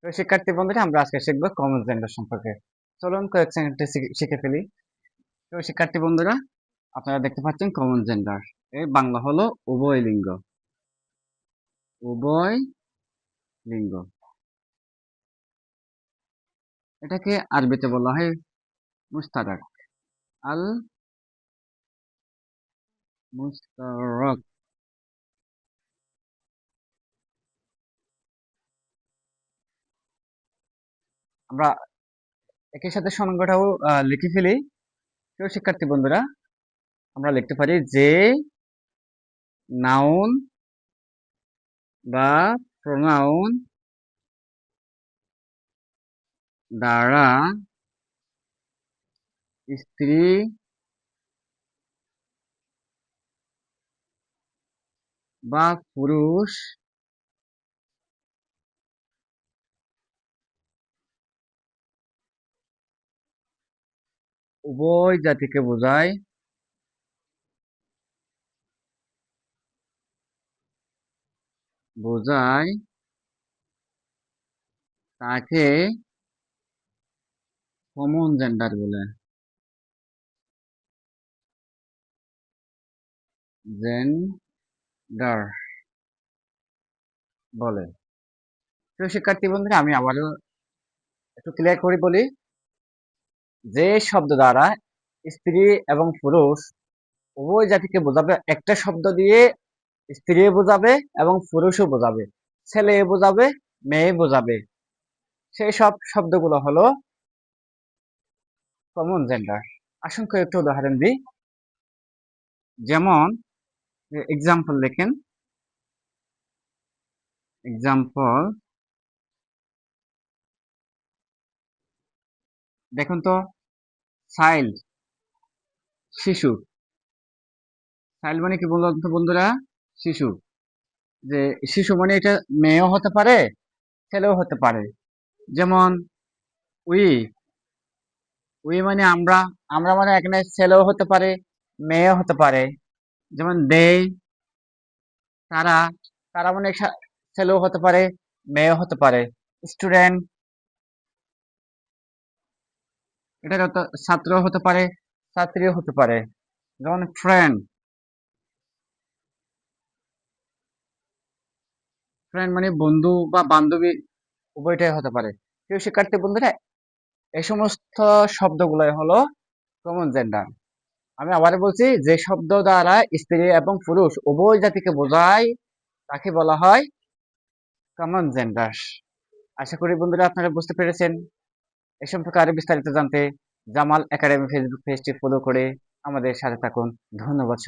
তো শিক্ষার্থী বন্ধুরা, আমরা আজকে শিখবো কমন জেন্ডার সম্পর্কে। চলুন কয়েক সেকেন্ডে শিখে ফেলি। তো শিক্ষার্থী বন্ধুরা, আপনারা দেখতে পাচ্ছেন কমন জেন্ডার এর বাংলা হলো উভয় লিঙ্গ। উভয় লিঙ্গ এটাকে আরবিতে বলা হয় মুস্তারাক। আল মুস্তারাক। আমরা একই সাথে সংজ্ঞাটাও লিখে ফেলি। তো শিক্ষার্থী বন্ধুরা, আমরা লিখতে পারি যে নাউন বা প্রোনাউন দ্বারা স্ত্রী বা পুরুষ উভয় জাতিকে বোঝায়, বোঝায় তাকে কমন জেন্ডার বলে। জেন্ডার বলে। তো শিক্ষার্থী বন্ধুরা, আমি আবারও একটু ক্লিয়ার করে বলি। যে শব্দ দ্বারা স্ত্রী এবং পুরুষ উভয় জাতিকে বোঝাবে, একটা শব্দ দিয়ে স্ত্রী বোঝাবে এবং পুরুষও বোঝাবে, ছেলে বোঝাবে, মেয়ে বোঝাবে, সেই সব শব্দগুলো হলো কমন জেন্ডার। আসুন একটু উদাহরণ দিই। যেমন এক্সাম্পল লেখেন। এক্সাম্পল দেখুন তো। চাইল্ড, শিশু। চাইল্ড মানে কি বলতো বন্ধুরা? শিশু। যে শিশু মানে এটা মেয়েও হতে পারে, ছেলেও হতে পারে। যেমন উই, উই মানে আমরা, আমরা মানে এখানে ছেলেও হতে পারে, মেয়েও হতে পারে। যেমন দে, তারা, তারা মানে ছেলেও হতে পারে, মেয়েও হতে পারে। স্টুডেন্ট, এটা ছাত্র হতে পারে, ছাত্রীও হতে পারে। যেমন ফ্রেন্ড, ফ্রেন্ড মানে বন্ধু বা বান্ধবী, উভয়টাই হতে পারে। প্রিয় শিক্ষার্থী বন্ধুরা, এই সমস্ত শব্দগুলাই হলো কমন জেন্ডার। আমি আবার বলছি, যে শব্দ দ্বারা স্ত্রী এবং পুরুষ উভয় জাতিকে বোঝায় তাকে বলা হয় কমন জেন্ডার। আশা করি বন্ধুরা আপনারা বুঝতে পেরেছেন। এ সম্পর্কে আরো বিস্তারিত জানতে জামাল একাডেমি ফেসবুক পেজটি ফলো করে আমাদের সাথে থাকুন। ধন্যবাদ।